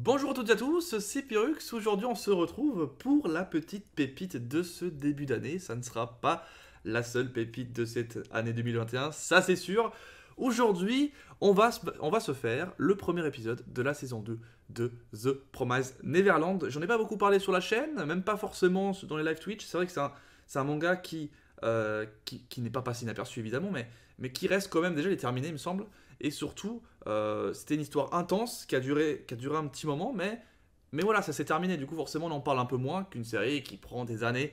Bonjour à toutes et à tous, c'est Pyrrhux. Aujourd'hui, on se retrouve pour la petite pépite de ce début d'année. Ça ne sera pas la seule pépite de cette année 2021, ça c'est sûr. Aujourd'hui, on va se faire le premier épisode de la saison 2 de The Promised Neverland. J'en ai pas beaucoup parlé sur la chaîne, même pas forcément dans les live Twitch. C'est vrai que c'est un manga qui n'est pas passé inaperçu évidemment, mais qui reste quand même, déjà il est terminé il me semble. Et surtout, c'était une histoire intense qui a duré un petit moment, mais voilà, ça s'est terminé. Du coup, forcément, on en parle un peu moins qu'une série qui prend des années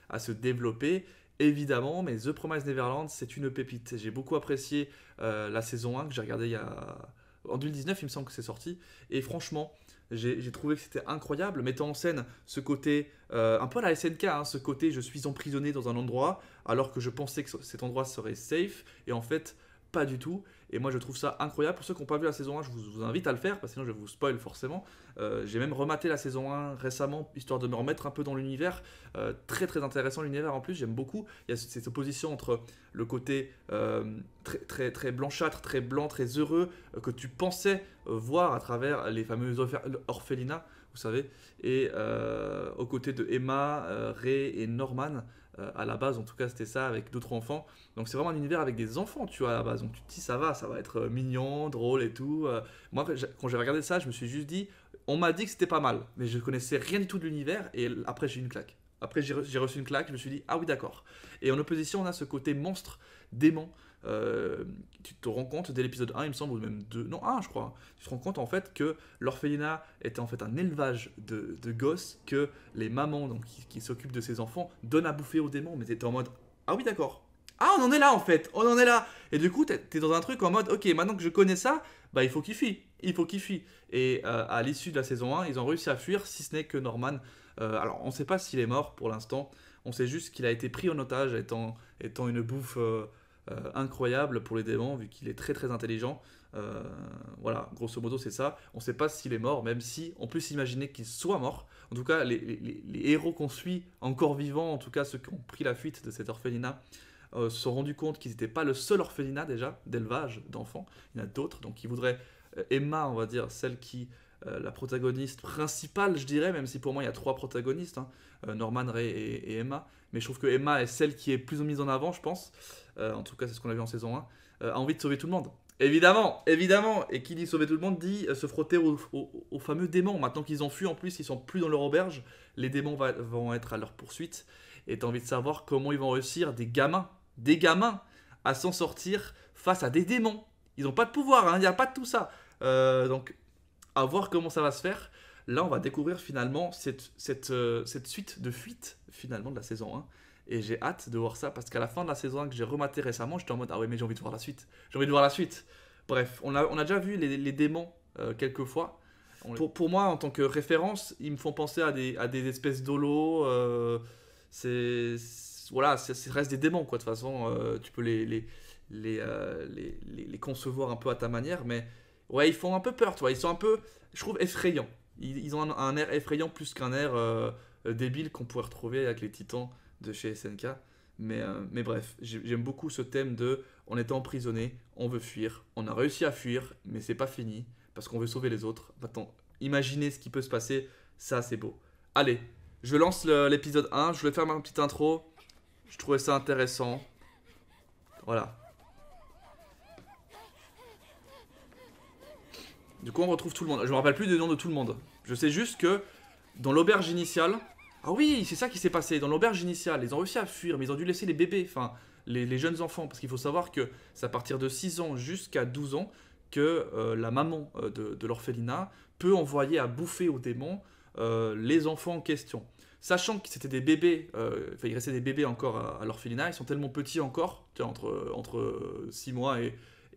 à se développer. Évidemment, mais The Promised Neverland, c'est une pépite. J'ai beaucoup apprécié la saison 1 que j'ai regardée en 2019, il me semble que c'est sorti. Et franchement, j'ai trouvé que c'était incroyable, mettant en scène ce côté, un peu à la SNK, hein, ce côté je suis emprisonné dans un endroit, alors que je pensais que cet endroit serait safe, et en fait, pas du tout. Et moi, je trouve ça incroyable. Pour ceux qui n'ont pas vu la saison 1, je vous invite à le faire, parce que sinon je vais vous spoil forcément. J'ai même rematé la saison 1 récemment, histoire de me remettre un peu dans l'univers. Très très intéressant l'univers en plus, j'aime beaucoup. Il y a cette opposition entre le côté très, très, très blanchâtre, très blanc, très heureux, que tu pensais voir à travers les fameux orphelinats, vous savez, et aux côtés de Emma, Ray et Norman. À la base, en tout cas, c'était ça avec d'autres enfants. Donc, c'est vraiment un univers avec des enfants, tu vois, à la base. Donc, tu te dis, ça va être mignon, drôle et tout. Moi, quand j'ai regardé ça, je me suis juste dit, on m'a dit que c'était pas mal, mais je connaissais rien du tout de l'univers. Et après, j'ai eu une claque. Après, j'ai reçu une claque, je me suis dit, ah oui, d'accord. Et en opposition, on a ce côté monstre, dément. Tu te rends compte dès l'épisode 1, il me semble, ou même 2, non 1 je crois, tu te rends compte en fait que l'orphelinat était en fait un élevage de gosses, que les mamans donc, qui s'occupent de ces enfants donnent à bouffer aux démons, mais t'étais en mode, ah oui d'accord, ah on en est là en fait, on en est là, et du coup t'es dans un truc en mode, ok maintenant que je connais ça, bah il faut qu'il fuit, et à l'issue de la saison 1, ils ont réussi à fuir, si ce n'est que Norman, alors on sait pas s'il est mort pour l'instant, on sait juste qu'il a été pris en otage étant une bouffe incroyable pour les démons, vu qu'il est très très intelligent. Voilà, grosso modo c'est ça. On ne sait pas s'il est mort, même si on peut s'imaginer qu'il soit mort. En tout cas, les héros qu'on suit encore vivants, en tout cas ceux qui ont pris la fuite de cet orphelinat, se sont rendus compte qu'ils n'étaient pas le seul orphelinat déjà d'élevage d'enfants. Il y en a d'autres, donc ils voudraient Emma, on va dire, celle qui la protagoniste principale, je dirais, même si pour moi il y a trois protagonistes, hein, Norman, Ray et Emma. Mais je trouve que Emma est celle qui est plus mise en avant, je pense. En tout cas, c'est ce qu'on a vu en saison 1. A envie de sauver tout le monde. Évidemment, évidemment. Et qui dit sauver tout le monde dit se frotter aux fameux démons. Maintenant qu'ils ont fui, en plus, ils sont plus dans leur auberge. Les démons vont être à leur poursuite. Et t'as envie de savoir comment ils vont réussir des gamins, à s'en sortir face à des démons. Ils n'ont pas de pouvoir, hein, il n'y a pas de tout ça. Donc, à voir comment ça va se faire. Là, on va découvrir finalement cette suite de fuites finalement de la saison 1. Et j'ai hâte de voir ça parce qu'à la fin de la saison 1 que j'ai rematé récemment, j'étais en mode ah ouais, mais j'ai envie de voir la suite. J'ai envie de voir la suite. Bref, on a déjà vu les démons quelques fois. Pour moi, en tant que référence, ils me font penser à des espèces d'holos. Voilà, ça reste des démons quoi. De toute façon, tu peux les concevoir un peu à ta manière, mais ouais, ils font un peu peur, tu vois. Ils sont un peu, je trouve, effrayants. Ils ont un air effrayant plus qu'un air débile qu'on pourrait retrouver avec les titans de chez SNK. Mais bref, j'aime beaucoup ce thème de on était emprisonné, on veut fuir, on a réussi à fuir, mais c'est pas fini parce qu'on veut sauver les autres. Maintenant, imaginez ce qui peut se passer, ça c'est beau. Allez, je lance l'épisode 1, je vais faire ma petite intro. Je trouvais ça intéressant. Voilà. Du coup, on retrouve tout le monde. Je me rappelle plus des noms de tout le monde. Je sais juste que dans l'auberge initiale. Ah oui, c'est ça qui s'est passé. Dans l'auberge initiale, ils ont réussi à fuir, mais ils ont dû laisser les bébés, enfin, les jeunes enfants. Parce qu'il faut savoir que c'est à partir de 6 ans jusqu'à 12 ans que la maman de l'orphelinat peut envoyer à bouffer aux démons les enfants en question. Sachant que c'était des bébés, il restait des bébés encore à l'orphelinat, ils sont tellement petits encore, tu vois, entre 6 mois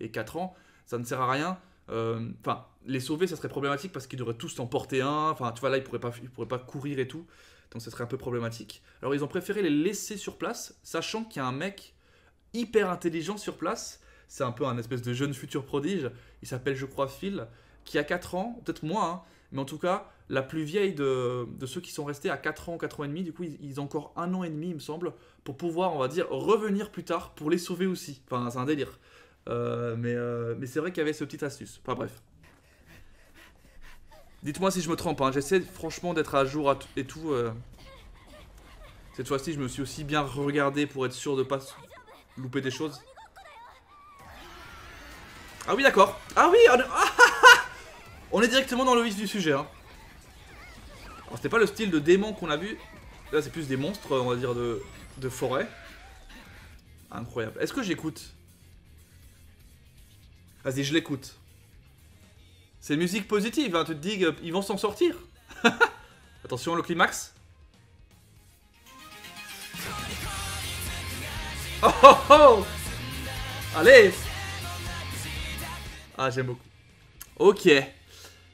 et 4 ans, ça ne sert à rien. Enfin, les sauver, ça serait problématique parce qu'ils devraient tous en porter un. Enfin, tu vois, là, ils pourraient pas courir et tout. Donc, ça serait un peu problématique. Alors, ils ont préféré les laisser sur place, sachant qu'il y a un mec hyper intelligent sur place. C'est un peu un espèce de jeune futur prodige. Il s'appelle, je crois, Phil, qui a 4 ans, peut-être moins, hein, mais en tout cas, la plus vieille de ceux qui sont restés à 4 ans, 4 ans et demi. Du coup, ils ont encore 1 an et demi, il me semble, pour pouvoir, on va dire, revenir plus tard pour les sauver aussi. Enfin, c'est un délire. Mais c'est vrai qu'il y avait ce petit astuce. Enfin bref. Dites-moi si je me trompe, hein. J'essaie franchement d'être à jour et tout. Cette fois-ci, je me suis aussi bien regardé pour être sûr de pas louper des choses. Ah oui, d'accord. Ah oui, on est directement dans le vif du sujet. Hein. Alors, c'était pas le style de démon qu'on a vu. Là, c'est plus des monstres, on va dire, de forêt. Incroyable. Est-ce que j'écoute? Vas-y, je l'écoute. C'est une musique positive, hein. Tu te dis qu'ils vont s'en sortir. Attention, le climax. Oh oh oh! Allez! Ah, j'aime beaucoup. Ok.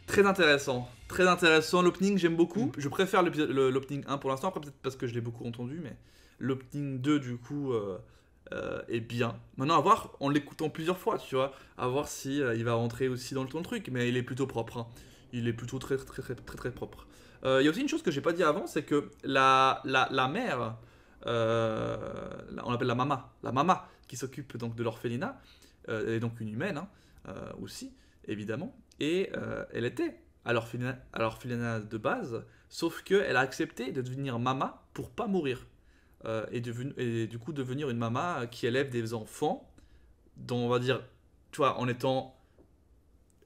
Très intéressant. Très intéressant. L'opening, j'aime beaucoup. Je préfère l'opening 1 pour l'instant. Après, peut-être parce que je l'ai beaucoup entendu. Mais l'opening 2, du coup, est bien. Maintenant, à voir en l'écoutant plusieurs fois, tu vois. À voir si il va rentrer aussi dans le truc. Mais il est plutôt propre. Hein. Il est plutôt très propre. Il y a aussi une chose que j'ai pas dit avant. C'est que la mère... on l'appelle la mama. La mama qui s'occupe donc de l'orphelinat. Elle est donc une humaine, hein, aussi, évidemment. Et elle était à l'orphelinat de base, sauf qu'elle a accepté de devenir mama pour pas mourir. Et du coup devenir une mama qui élève des enfants, dont on va dire, tu vois, en étant...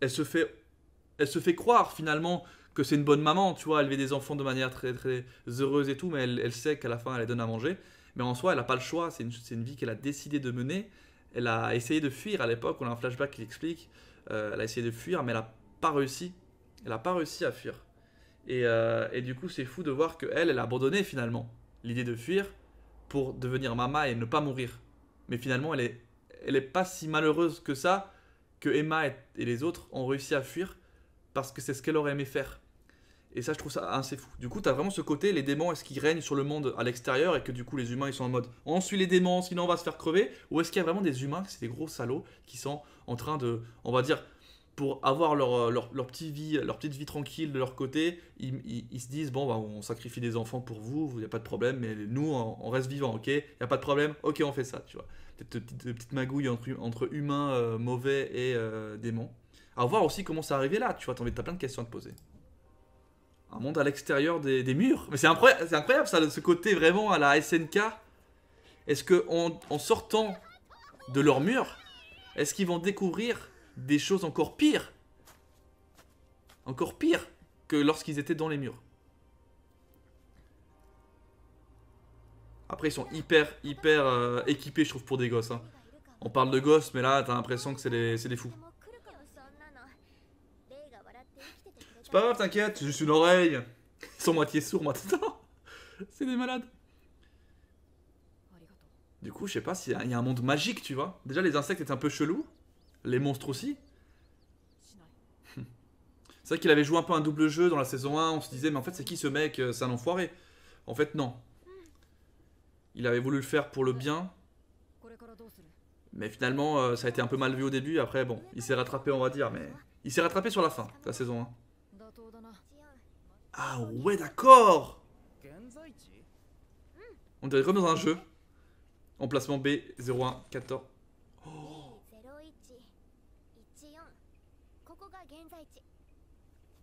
Elle se fait croire finalement que c'est une bonne maman, tu vois, élever des enfants de manière très heureuse et tout, mais elle sait qu'à la fin elle les donne à manger. Mais en soi, elle n'a pas le choix, c'est une vie qu'elle a décidé de mener. Elle a essayé de fuir à l'époque, on a un flashback qui l'explique. Elle a essayé de fuir, mais elle n'a pas réussi. Elle n'a pas réussi à fuir. Et du coup, c'est fou de voir qu'elle a abandonné finalement l'idée de fuir pour devenir mama et ne pas mourir. Mais finalement, elle est pas si malheureuse que ça, que Emma et les autres ont réussi à fuir parce que c'est ce qu'elle aurait aimé faire. Et ça, je trouve ça assez fou. Du coup, t'as vraiment ce côté, les démons, est-ce qu'ils règnent sur le monde à l'extérieur et que du coup, les humains, ils sont en mode on suit les démons, sinon on va se faire crever? Ou est-ce qu'il y a vraiment des humains, c'est des gros salauds, qui sont en train de, on va dire, pour avoir leur petite vie tranquille de leur côté, ils se disent bon, bah, on sacrifie des enfants pour vous, il n'y a pas de problème, mais nous, on reste vivants, ok? Il n'y a pas de problème, ok, on fait ça, tu vois. Peut-être de petites magouilles entre humains mauvais et démons. À voir aussi comment c'est arrivé là, tu vois, t'as plein de questions à te poser. Un monde à l'extérieur des murs. Mais c'est incroyable ça, ce côté vraiment à la SNK. Est-ce que en sortant de leurs murs, est-ce qu'ils vont découvrir des choses encore pires? Encore pires que lorsqu'ils étaient dans les murs. Après, ils sont hyper équipés, je trouve, pour des gosses. Hein. On parle de gosses, mais là, t'as l'impression que c'est des fous. C'est pas grave, t'inquiète, j'ai juste une oreille. Ils sont moitié sourds maintenant. C'est des malades. Du coup, je sais pas s'il y a un monde magique, tu vois. Déjà, les insectes étaient un peu chelous. Les monstres aussi. C'est vrai qu'il avait joué un peu un double jeu dans la saison 1. On se disait, mais en fait, c'est qui ce mec? C'est un enfoiré. En fait, non. Il avait voulu le faire pour le bien. Mais finalement, ça a été un peu mal vu au début. Après, bon, il s'est rattrapé, on va dire. Mais il s'est rattrapé sur la fin de la saison 1. Ah ouais, d'accord. On dirait comme dans un jeu. Emplacement B0114. Oh.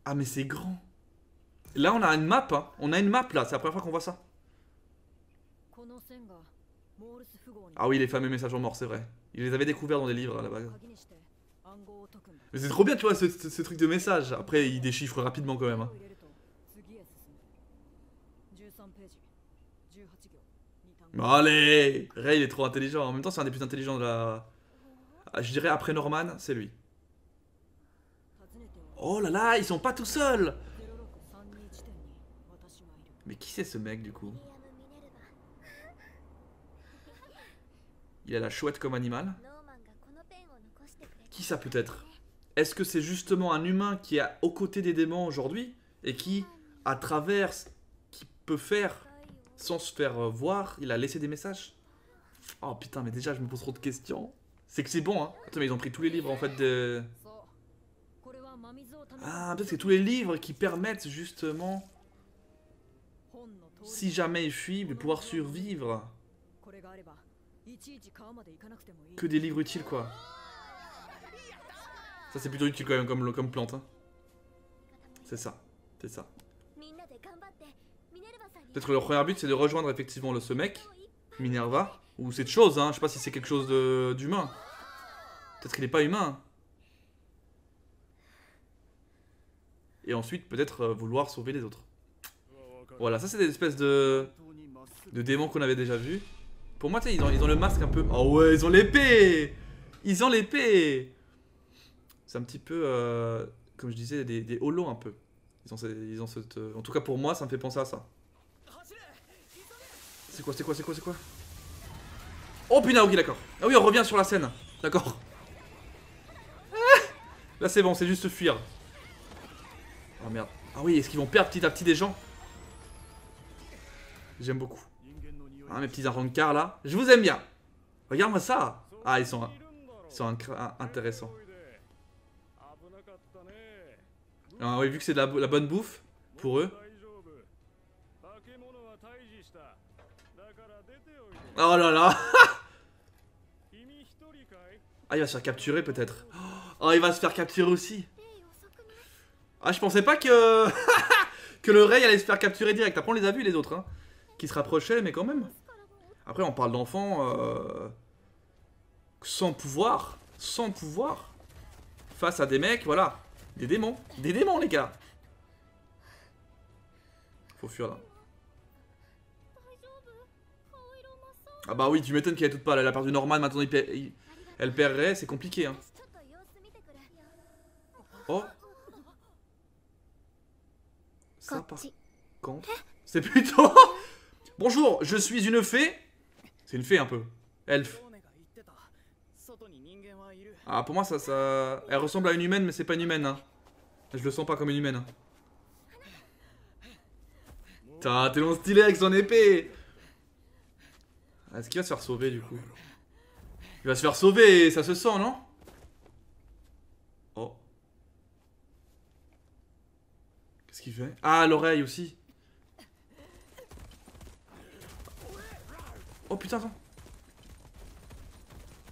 Ah mais c'est grand. Là on a une map, hein. On a une map là, c'est la première fois qu'on voit ça. Ah oui, les fameux messages en mort, c'est vrai. Il les avait découverts dans des livres là-bas. Mais c'est trop bien, tu vois, ce truc de message. Après, il déchiffre rapidement quand même. Hein. Allez, Ray, il est trop intelligent. En même temps, c'est un des plus intelligents de la... Je dirais après Norman, c'est lui. Oh là là, ils sont pas tout seuls. Mais qui c'est ce mec du coup? Il a la chouette comme animal. Qui ça peut être? Est-ce que c'est justement un humain qui est aux côtés des démons aujourd'hui et qui, à travers ce qu'il peut faire sans se faire voir, il a laissé des messages? Oh putain, mais déjà je me pose trop de questions. C'est que c'est bon, hein. Attends, mais ils ont pris tous les livres en fait de... Ah, peut-être que c'est tous les livres qui permettent justement, si jamais il fuit, de pouvoir survivre. Que des livres utiles quoi. Ça c'est plutôt utile quand même comme plante. Hein. C'est ça. C'est ça. Peut-être que leur premier but c'est de rejoindre effectivement ce mec, Minerva, ou cette chose, hein. Je sais pas si c'est quelque chose d'humain. Peut-être qu'il n'est pas humain. Et ensuite peut-être vouloir sauver les autres. Voilà, ça c'est des espèces de démons qu'on avait déjà vus. Pour moi, tu sais, ils ont le masque un peu... Oh ouais, ils ont l'épée. Ils ont l'épée. C'est un petit peu, comme je disais, des holos un peu. Ils ont cette... En tout cas pour moi, ça me fait penser à ça. C'est quoi, c'est quoi, c'est quoi, c'est quoi? Oh putain, ok, d'accord. Ah oui, on revient sur la scène. D'accord. Là c'est bon, c'est juste fuir. Oh merde. Ah oui, est-ce qu'ils vont perdre petit à petit des gens? J'aime beaucoup. Ah, mes petits Arrancars là. Je vous aime bien. Regarde-moi ça. Ah, ils sont intéressants. Ah oui, vu que c'est de la bonne bouffe pour eux. Oh là là. Ah, il va se faire capturer peut-être. Oh, il va se faire capturer aussi. Ah, je pensais pas que... que le Rey allait se faire capturer direct. Après, on les a vus les autres, hein, qui se rapprochaient, mais quand même. Après, on parle d'enfants sans pouvoir. Sans pouvoir. Face à des mecs, voilà. Des démons. Des démons, les gars. Faut fuir là. Ah bah oui, tu m'étonnes qu'elle est toute pâle. Elle a perdu Norman, maintenant elle perdrait. C'est compliqué, hein. Oh. Ça, par contre, c'est plutôt... Bonjour, je suis une fée. C'est une fée un peu. Elfe. Ah, pour moi, ça... Elle ressemble à une humaine, mais c'est pas une humaine, hein. Je le sens pas comme une humaine. Hein. Putain, tellement stylé avec son épée. Est-ce qu'il va se faire sauver, du coup? Il va se faire sauver, ça se sent, non? Oh. Qu'est-ce qu'il fait? Ah, l'oreille aussi. Oh putain, attends.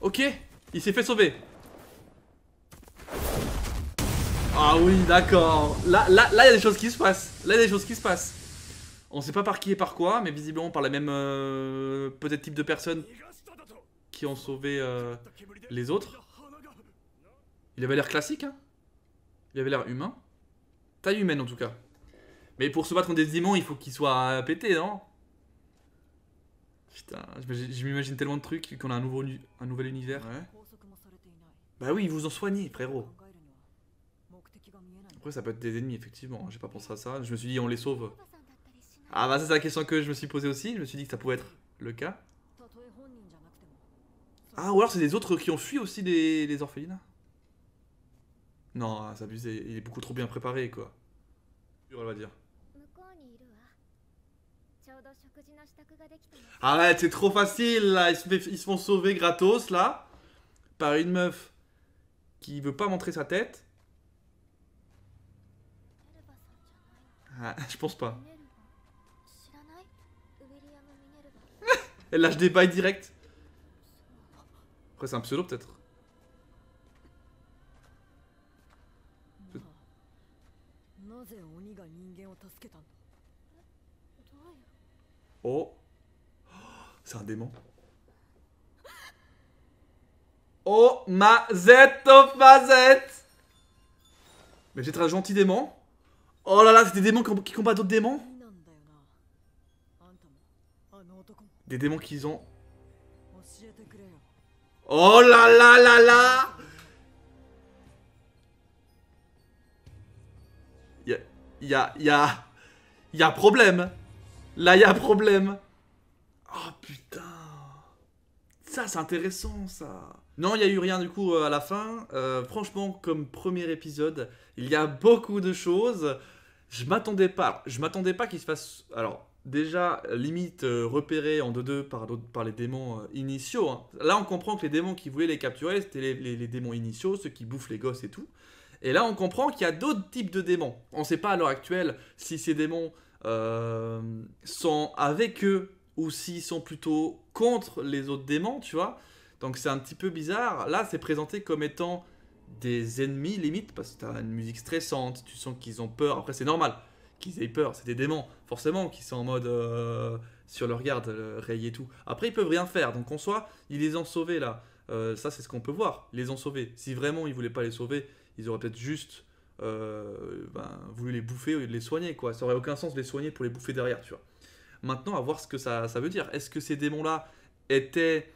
Ok, il s'est fait sauver. Ah oui, d'accord. Là, il y a des choses qui se passent. Là, il y a des choses qui se passent. On sait pas par qui et par quoi, mais visiblement par la même peut-être type de personnes qui ont sauvé les autres. Il avait l'air classique, hein. Il avait l'air humain. Taille humaine en tout cas. Mais pour se battre contre des démons, il faut qu'il soit pété, non? Putain, je m'imagine tellement de trucs qu'on a un nouvel univers. Ouais. Bah oui, ils vous ont soigné, frérot. Après, ça peut être des ennemis, effectivement. J'ai pas pensé à ça. Je me suis dit, on les sauve. Ah bah, ça, c'est la question que je me suis posée aussi. Je me suis dit que ça pouvait être le cas. Ah, ou alors c'est des autres qui ont fui aussi les orphelinats. Non, c'est abusé. Il est beaucoup trop bien préparé, quoi. On va dire. Arrête, c'est trop facile là. Ils se font sauver gratos là par une meuf qui veut pas montrer sa tête. Ah, je pense pas. Elle lâche des bails direct. Après c'est un pseudo peut-être. Oh. C'est un démon. Oh ma zette, oh ma zette. Mais j'ai très gentil démon. Oh là là, c'est des démons qui combattent d'autres démons. Des démons qu'ils ont. Oh là là là là. Il y a problème. Là, il y a problème. Oh putain. Ça, c'est intéressant, ça. Non, il n'y a eu rien du coup à la fin. Franchement, comme premier épisode, il y a beaucoup de choses. Je m'attendais pas qu'il se fasse... Alors, déjà, limite repéré en 2-2 par les démons initiaux. Hein. Là, on comprend que les démons qui voulaient les capturer, c'était les démons initiaux, ceux qui bouffent les gosses et tout. Et là, on comprend qu'il y a d'autres types de démons. On ne sait pas à l'heure actuelle si ces démons sont avec eux ou s'ils sont plutôt contre les autres démons, tu vois. Donc c'est un petit peu bizarre. Là, c'est présenté comme étant des ennemis limite, parce que t'as une musique stressante, tu sens qu'ils ont peur. Après, c'est normal qu'ils aient peur, c'est des démons, forcément, qui sont en mode sur leur garde, Rey et tout. Après, ils peuvent rien faire, donc en soi, ils les ont sauvés là. Ça, c'est ce qu'on peut voir, ils les ont sauvés. Si vraiment ils voulaient pas les sauver, ils auraient peut-être juste voulu les bouffer au lieu de les soigner, quoi. Ça aurait aucun sens de les soigner pour les bouffer derrière, tu vois. Maintenant, à voir ce que ça veut dire. Est-ce que ces démons-là étaient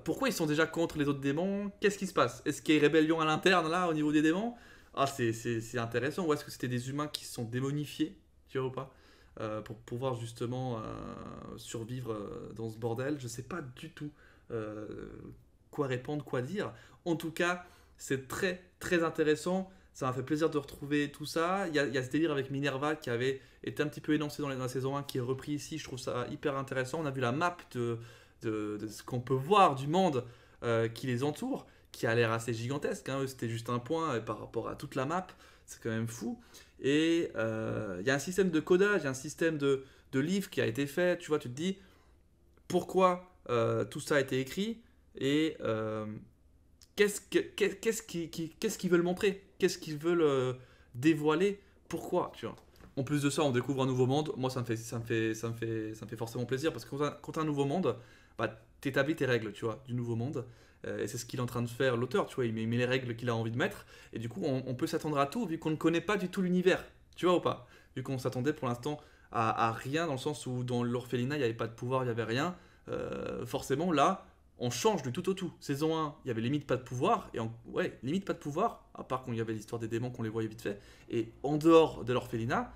pourquoi ils sont déjà contre les autres démons? Qu'est-ce qui se passe? Est-ce qu'il y a une rébellion à l'interne là au niveau des démons? Ah, c'est intéressant. Ou est-ce que c'était des humains qui se sont démonifiés, tu vois ou pas? Pour pouvoir justement survivre dans ce bordel. Je sais pas du tout euh, quoi répondre, quoi dire. En tout cas, c'est très très intéressant. Ça m'a fait plaisir de retrouver tout ça. Il y a ce délire avec Minerva qui avait été un petit peu énoncé dans la saison 1 qui est repris ici. Je trouve ça hyper intéressant. On a vu la map de ce qu'on peut voir du monde qui les entoure, qui a l'air assez gigantesque. Hein. C'était juste un point par rapport à toute la map. C'est quand même fou. Et il y a un système de codage, il y a un système de livres qui a été fait. Tu vois, tu te dis pourquoi tout ça a été écrit et qu'est-ce qu'ils veulent montrer, qu'est-ce qu'ils veulent dévoiler, pourquoi, tu vois. En plus de ça, on découvre un nouveau monde. Moi, ça me fait forcément plaisir parce que quand t'as un nouveau monde, bah, t'établis tes règles, tu vois, du nouveau monde. Et c'est ce qu'il est en train de faire, l'auteur, tu vois. Il met les règles qu'il a envie de mettre. Et du coup, on peut s'attendre à tout vu qu'on ne connaît pas du tout l'univers. Tu vois ou pas? Vu qu'on s'attendait pour l'instant à rien dans le sens où dans l'orphelinat, il n'y avait pas de pouvoir, il n'y avait rien. Forcément, là, on change du tout au tout. Saison 1, il y avait limite pas de pouvoir. Ouais, limite pas de pouvoir, à part quand il y avait l'histoire des démons qu'on les voyait vite fait. Et en dehors de l'orphelinat,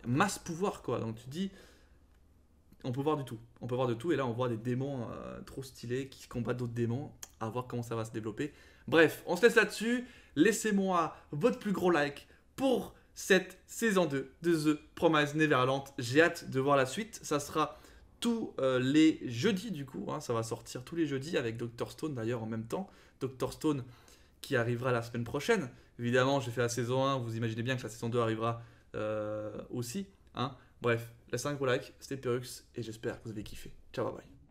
masse pouvoir quoi. Donc tu te dis, on peut voir du tout. On peut voir de tout. Et là, on voit des démons trop stylés qui combattent d'autres démons. À voir comment ça va se développer. Bref, on se laisse là-dessus. Laissez-moi votre plus gros like pour cette saison 2 de The Promised Neverland. J'ai hâte de voir la suite. Ça sera tous les jeudis du coup. Hein. Ça va sortir tous les jeudis avec Dr. Stone d'ailleurs en même temps. Dr. Stone qui arrivera la semaine prochaine. Évidemment, j'ai fait la saison 1. Vous imaginez bien que la saison 2 arrivera aussi. Hein. Bref, laissez un gros like, c'était Perux et j'espère que vous avez kiffé. Ciao, bye bye.